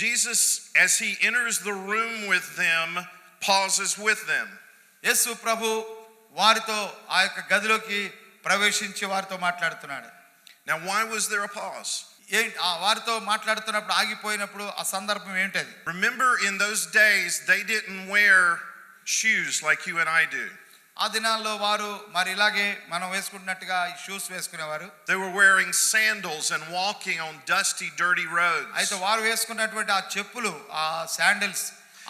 Jesus, as he enters the room with them, pauses with them. యేసు ప్రభు వారితో ఆ యొక్క గదిలోకి ప్రవేశించి వారితో మాట్లాడుతున్నాడు. Now, why was there a pause? వారితో మాట్లాడుతున్నప్పుడు ఆగిపోయినప్పుడు ఆ సందర్భం ఏంటది? Remember, in those days they didn't wear shoes like you and I do. ఆ దినాల్లో వారు మరి ఇలాగే మనం వేసుకున్నట్టుగా ఈ షూస్ వేసుకునేవారు. They were wearing sandals and walking on dusty, dirty roads. అయితే వారు వేసుకున్నటువంటి ఆ చెప్పులు, ఆ శాండిల్స్,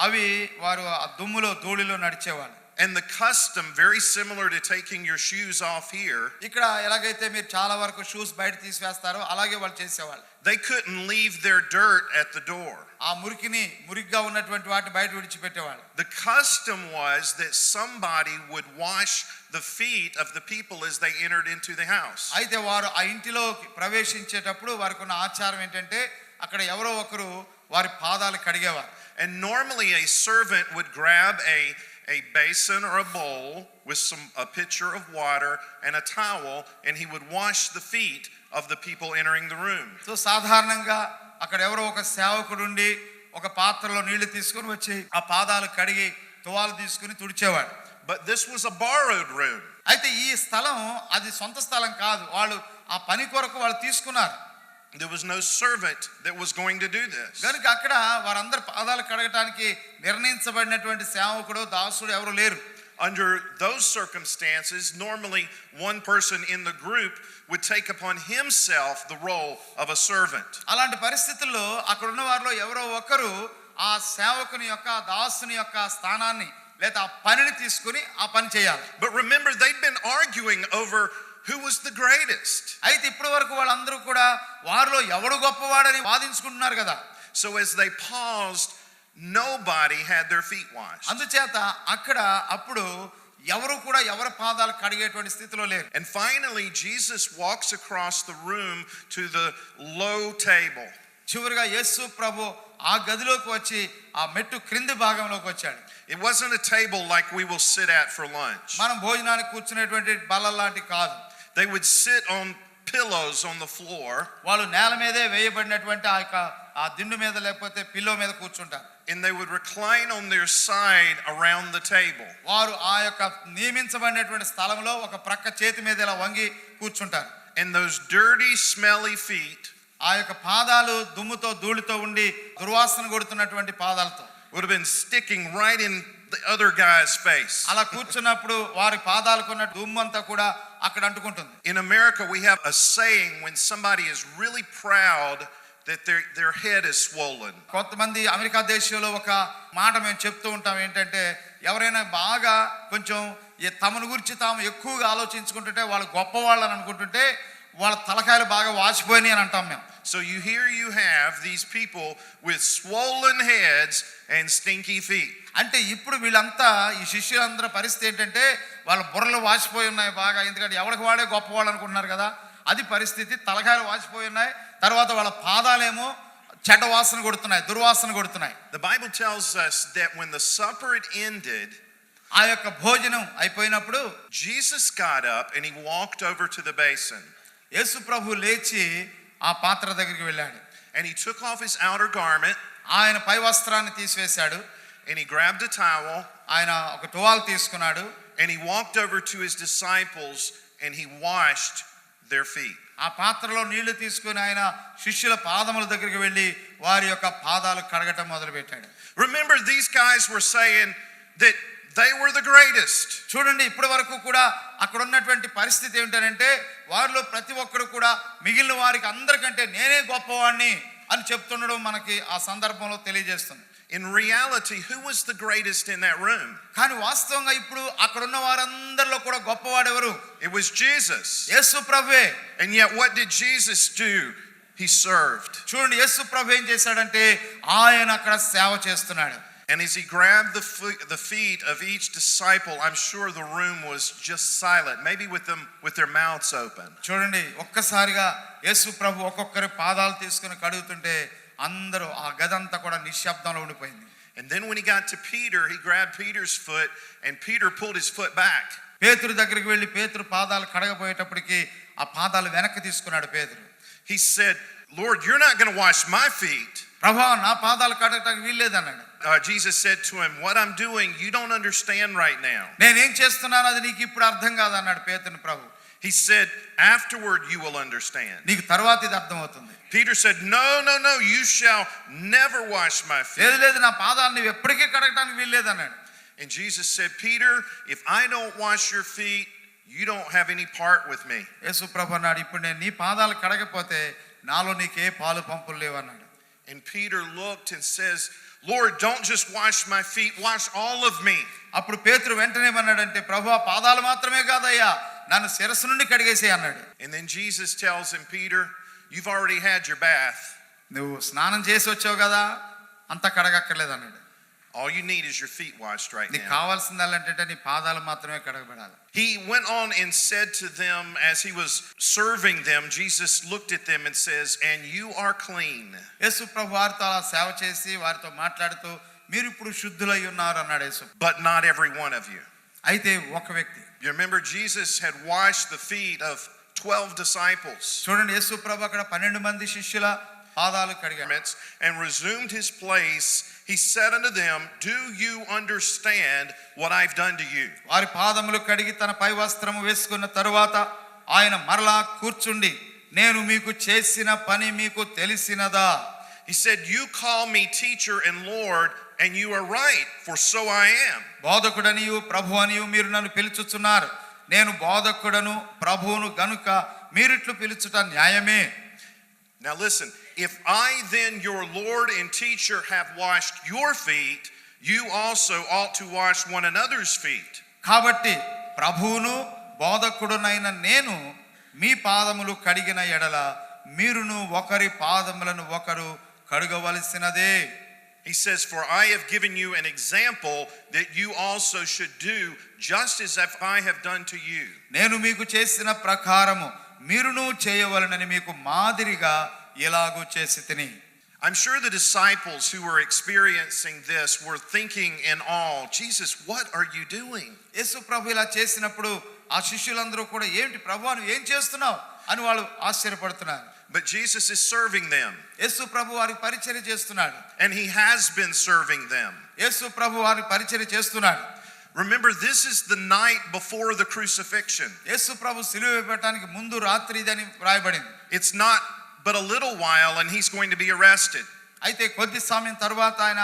అవి వారు ఆ దుమ్ములో ధూళిలో నడిచేవాళ్ళు. And the custom, very similar to taking your shoes off here, ఇక్కడ ఎలాగైతే మీరు చాలా వరకు షూస్ బయట తీసివేస్తారో అలాగే వాళ్ళు చేసేవాళ్ళు. they couldn't leave their dirt at the door. ఆ మురికిగా ఉన్నటువంటి వాటిని బయట విడిచిపెట్టేవాళ్ళు. The custom was that somebody would wash the feet of the people as they entered into the house. అయితే వారు ఆ ఇంటిలోకి ప్రవేశించేటప్పుడు వారికి ఉన్న ఆచారం ఏంటంటే అక్కడ ఎవరో ఒకరు వారి పాదాలు కడిగేవారు. And normally a servant would grab a basin or a bowl with a pitcher of water and a towel, and he would wash the feet of the people entering the room. So సాధారణంగా అక్కడ ఎవరో ఒక సేవకుడు ఉండి ఒక పాత్రలో నీళ్లు తీసుకొని వచ్చి ఆ పాదాలు కడిగి తువాలు తీసుకొని తుడిచేవాడు. But this was a borrowed room. అయితే ఈ స్థలం అది సొంత స్థలం కాదు, వాళ్ళు ఆ పని కొరకు వాళ్ళు తీసుకున్నారు. There was no servant that was going to do this. కనుక అక్కడ వారందరి పాదాలు కడగటానికి నిర్ణయించబడినటువంటి సేవకుడు దాసుడు ఎవరు లేరు. Under those circumstances, normally one person in the group would take upon himself the role of a servant. అలాంటి పరిస్థితుల్లో అక్కడ ఉన్న వారిలో ఎవరో ఒకరు ఆ సేవకుని యొక్క దాసుని యొక్క స్థానాన్ని లేదా ఆ పనిని తీసుకుని ఆ పని చేయాలి. But remember, they'd been arguing over who was the greatest. అయితే ఇప్పటి వరకు వాళ్ళందరూ కూడా వారిలో ఎవడు గొప్పవాడని వాదించుకుంటున్నారు కదా. So as they paused, nobody had their feet washed. అందుచేత అక్కడ అప్పుడు ఎవరు కూడా ఎవరి పాదాలు కడిగేటువంటి స్థితిలో లేరు. And finally Jesus walks across the room to the low table. చివరిగా యేసు ప్రభు ఆ గదిలోకి వచ్చి ఆ మెట్టు క్రింది భాగంలోకి వచ్చాడు. It wasn't a table like we will sit at for lunch. మనం భోజనానికి కూర్చునేటువంటి బల్లల లాంటి కాదు. They would sit on pillows on the floor. వాళ్ళు నేల మీదే వేయబడినటువంటి ఆ దిండు మీద లేకపోతే పిల్లో మీద కూర్చుంటారు. And they would recline on their side around the table. వారు ఆ యొక్క నియమించబడినటువంటి స్థలంలో ఒక ప్రక్క చేతి మీద ఇలా వంగి కూర్చుంటారు. And those dirty, smelly feet, ఆ యొక్క పాదాలు దుమ్ముతో ధూళితో ఉండి దుర్వాసన కొడుతున్నటువంటి పాదాలతో would have been sticking right in the other guy's face. అలా కూర్చున్నప్పుడు వారి పాదాలకు ఉన్న దుమ్ము అంతా కూడా అక్కడ అంటుకుంటుంది. In America we have a saying when somebody is really proud that their head is swollen. కొంతమంది అమెరికా దేశంలో ఒక మాట మేము చెప్తూ ఉంటాం ఏంటంటే ఎవరైనా బాగా కొంచెం తమను గురించి తాము ఎక్కువగా ఆలోచించుకుంటుంటే వాళ్ళు గొప్పవాళ్ళు అని అనుకుంటుంటే వాళ్ళ తలకాయలు బాగా వాచిపోయినాయి అని అంటాం మేము. So you have these people with swollen heads and stinky feet. అంటే ఇప్పుడు వీళ్ళంతా ఈ శిష్యులందరి పరిస్థితి ఏంటంటే వాళ్ళ బుర్రలు వాచిపోయి ఉన్నాయి బాగా, ఎందుకంటే ఎవరికి వాడే గొప్పవాళ్ళు అనుకుంటున్నారు కదా, అది పరిస్థితి. తలకాయలు వాచిపోయి ఉన్నాయి, తర్వాత వాళ్ళ పాదాలేమో చెడ్డ వాసన కొడుతున్నాయి, దుర్వాసన కొడుతున్నాయి. The Bible tells us that when the supper had ended, ఆ యొక్క భోజనం అయిపోయినప్పుడు Jesus got up and he walked over to the basin. యేసు ప్రభు లేచి ఆ పాత్ర దగ్గరికి వెళ్ళాడు. And he took off his outer garment. ఆయన పై వస్త్రాన్ని తీసివేశాడు. And he grabbed a towel. ఆయన ఒక టువాల్ తీసుకున్నాడు. And he walked over to his disciples and he washed their feet. ఆ పాత్రలో నీళ్లు తీసుకుని ఆయన శిష్యుల పాదముల దగ్గరికి వెళ్ళి వారి యొక్క పాదాలు కడగటం మొదలుపెట్టాడు. Remember, these guys were saying that they were the greatest. చూడండి, ఇప్పటి వరకు కూడా అక్కడ ఉన్నటువంటి పరిస్థితి ఏమిటంటే వారిలో ప్రతి ఒక్కరు కూడా మిగిలిన వారికి అందరికంటే నేనే గొప్పవాడిని అని చెప్తుండడం మనకి ఆ సందర్భంలో తెలియజేస్తుంది. In reality, who was the greatest in that room? కానీ వాస్తవంగా ఇప్పుడు అక్కడ ఉన్న వారందరిలో కూడా గొప్పవాడు ఎవరు? It was Jesus. యేసు ప్రభువే. And yet what did Jesus do? He served. చూడండి, యేసు ప్రభు ఏం చేశాడంటే ఆయన అక్కడ సేవ చేస్తున్నాడు. And as he grabbed the feet of each disciple, I'm sure the room was just silent, maybe with their mouths open. చూడండి, ఒక్కసారిగా యేసు ప్రభు ఒక్కొక్కరి పాదాలు తీసుకుని కడుగుతుంటే అందరూ ఆ గదంతా కూడా నిశ్శబ్దంలో ఉండిపోయింది. And then when he got to Peter, he grabbed Peter's foot and Peter pulled his foot back. పేతురు దగ్గరికి వెళ్ళి పేతురు పాదాలు కడగబోయేటప్పటికి ఆ పాదాలు వెనక్కి తీసుకున్నాడు పేతురు. He said, "Lord, you're not going to wash my feet." ప్రభువా నా పాదాలు కడగటానికి వీల్లేదన్నాడు. Jesus said to him, what I'm doing, you don't understand right now. నేనేం చేస్తున్నాను అది నీకు ఇప్పుడు అర్థం కాదన్నాడు పేతురుని ప్రభు. He said, afterward you will understand. నీకు తర్వాత ఇది అర్థమవుతుంది. Peter said, no, you shall never wash my feet. లేదు నా పాదాలు నీవు ఎప్పటికీ కడగటానికి వీల్లేదన్నాడు. And Jesus said, Peter, if I don't wash your feet, you don't have any part with me. యేసు ప్రభు అన్నాడు, ఇప్పుడు నేను నీ పాదాలు కడగపోతే నాలో నీకే పాలు పంపులు లేవన్నాడు. And Peter looked and says, Lord, don't just wash my feet, wash all of me. అప్పుడు పేతురు వెంటనే అన్నాడంటే, ప్రభువా పాదాలు మాత్రమే కాదయ్యా నన్ను శిరస్సు నుండి కడిగేసేయ్ అన్నాడు. And then Jesus tells him, Peter, you've already had your bath. నువ్వు స్నానం చేసి వచ్చావు కదా అంత కడగక్కర్లేదు అన్నాడు. All you need is your feet washed right నీకు now. కావాల్సిందంటే నీ పాదాలు మాత్రమే కడగబడాలి. He went on and said to them, as he was serving them, Jesus looked at them and says, and you are clean. యేసు ప్రభు వారితో అలా సేవ చేసి వారితో మాట్లాడుతూ మీరు ఇప్పుడు శుద్ధులై ఉన్నారు అన్నాడు యేసు. But not every one of you. అయితే ఒక వ్యక్తి. You remember Jesus had washed the feet of 12 disciples. చూడండి యేసు ప్రభు అక్కడ 12 మంది శిష్యుల పాదాలు కడిగాడు. And resumed his place. He said unto them, do you understand what I've done to you? వారి పాదములు కడిగి తన పై వస్త్రము వేసుకున్న తరువాత ఆయన మరలా కూర్చుండి నేను మీకు చేసిన పని మీకు తెలిసినదా? He said, you call me teacher and Lord, and you are right, for so I am. బోధకుడనియు ప్రభు అనియు మీరు నన్ను పిలుచుచున్నారు. నేను బోధకుడను ప్రభువును గనుక మీరిట్లు పిలుచుట న్యాయమే. Now listen, if I then your Lord and teacher have washed your feet, you also ought to wash one another's feet. కాబట్టి ప్రభువును బోధకుడునైన నేను మీ పాదములు కడిగిన ఎడల మీరును ఒకరి పాదములను ఒకరు కడుగవలసినదే. He says, for I have given you an example that you also should do just as if I have done to you. నేను మీకు చేసిన ప్రకారము మీరును చేయవలనని మీకు మాదిరిగా ఎలాగూ చేసితిని. I'm sure the disciples who were experiencing this were thinking in awe, Jesus, what are you doing? యేసు ప్రభు ఇలా చేసినప్పుడు ఆ శిష్యులందరూ కూడా ఏంటి ప్రభువా నువ్వు ఏం చేస్తున్నావు అని వాళ్ళు ఆశ్చర్యపడుతున్నారు. But Jesus is serving them. యేసు ప్రభు వారికి పరిచర్య చేస్తున్నాడు. And he has been serving them. యేసు ప్రభు వారికి పరిచర్య చేస్తున్నాడు. Remember, this is the night before the crucifixion. యేసు ప్రభు సిలువ వేయబడడానికి ముందు రాత్రి ఇదని వ్రాయబడింది. It's not but a little while and he's going to be arrested. అయితే కొద్ది సమయం తర్వాత ఆయన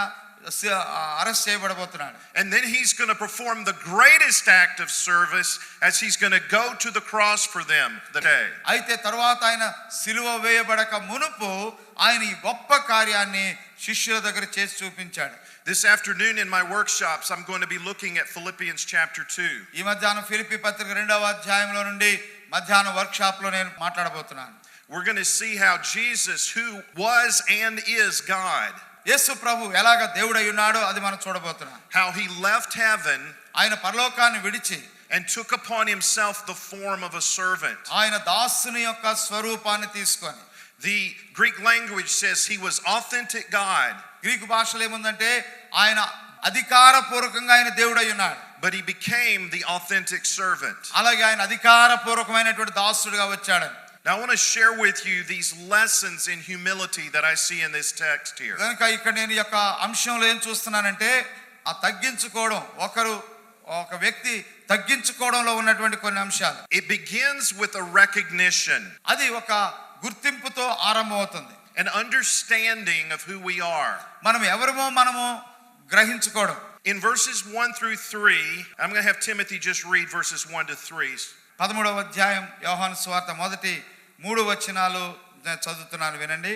arrest చేయబడబోతున్నాడు. And then he's going to perform the greatest act of service as he's going to go to the cross for them that day. అయితే తర్వాత ఆయన సిలువ వేయబడక మునుపు ఆయన ఈ గొప్ప కార్యాన్ని శిష్యుల దగ్గర చేసి చూపించాడు. This afternoon in my workshops I'm going to be looking at Philippians chapter 2. ఈ మధ్యాహ్నం ఫిలిప్పీ పత్రిక 2వ అధ్యాయంలో నుండి మధ్యాహ్నం వర్క్షాప్ లో నేను మాట్లాడబోతున్నాను. We're going to see how Jesus, who was and is God, యేసు ప్రభు ఎలాగ దేవుడై ఉన్నాడో అది మనం చూడబోతున్నాం. how he left heaven ఆయన పరలోకాన్ని విడిచి and took upon himself the form of a servant. ఆయన దాసుని యొక్క స్వరూపాన్ని తీసుకొని. The Greek language says he was authentic God. Greek భాషలో ఏముందంటే ఆయన అధికారపూర్వకంగా ఆయన దేవుడై ఉన్నాడు. But he became the authentic servant. అలాగే ఆయన అధికారపూర్వకమైనటువంటి దాసుడిగా వచ్చాడు. Now I want to share with you these lessons in humility that I see in this text here. కనుక ఇక్కడ నేను ఈ యొక్క అంశంలో ఏం చూస్తున్నానంటే ఆ తగ్గించుకోవడం ఒక వ్యక్తి తగ్గించుకోవడంలో ఉన్నటువంటి కొన్ని అంశాలు. It begins with a recognition. అది ఒక గుర్తింపుతో ఆరంభమవుతుంది. An understanding of who we are. మనం ఎవరమో మనము గ్రహించుకోవడం. In verses 1 through 3, I'm going to have Timothy just read verses 1 to 3. 13వ అధ్యాయం యోహాను సువార్త మొదటి 3 వచనాలు చదువుతున్నాను వినండి.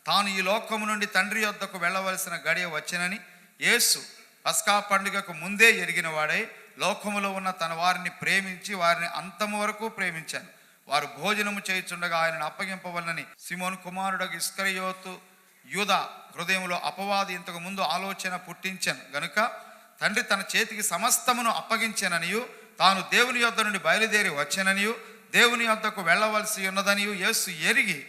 తాను ఈ లోకము నుండి తండ్రి యొద్దకు వెళ్ళవలసిన గడియ వచ్చెనని యేసు పస్కా పండుగకు ముందే ఎరిగిన వాడై లోకములో ఉన్న తన వారిని ప్రేమించి వారిని అంతము వరకు ప్రేమించాను. వారు భోజనము చేయుచుండగా ఆయనను అప్పగింపవలనని సిమోను కుమారుడగు ఇస్కరియోతు యూదా హృదయంలో అపవాది ఇంతకు ముందు ఆలోచన పుట్టించాను గనుక తండ్రి తన చేతికి సమస్తమును అప్పగించాననియు తాను దేవుని యొద్ద నుండి బయలుదేరి వచ్చాననియు దేవుని యొద్దకు వెళ్ళవలసి ఉన్నదనియు యేసు ఎరిగి.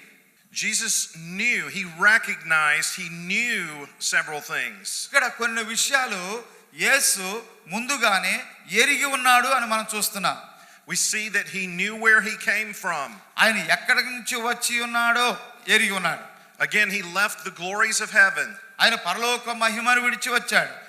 Jesus knew, he recognized, he knew several things. ఇక్కడ కొన్ని విషయాలు యేసు ముందుగానే ఎరిగి ఉన్నాడు అని మనం చూస్తున్నాం. We see that he knew where he came from. ఆయన ఎక్కడి నుంచి వచ్చి ఉన్నాడో ఎరిగి ఉన్నాడు. Again, he left the glories of heaven. ఆయన పరలోక మహిమను విడిచి వచ్చాడు.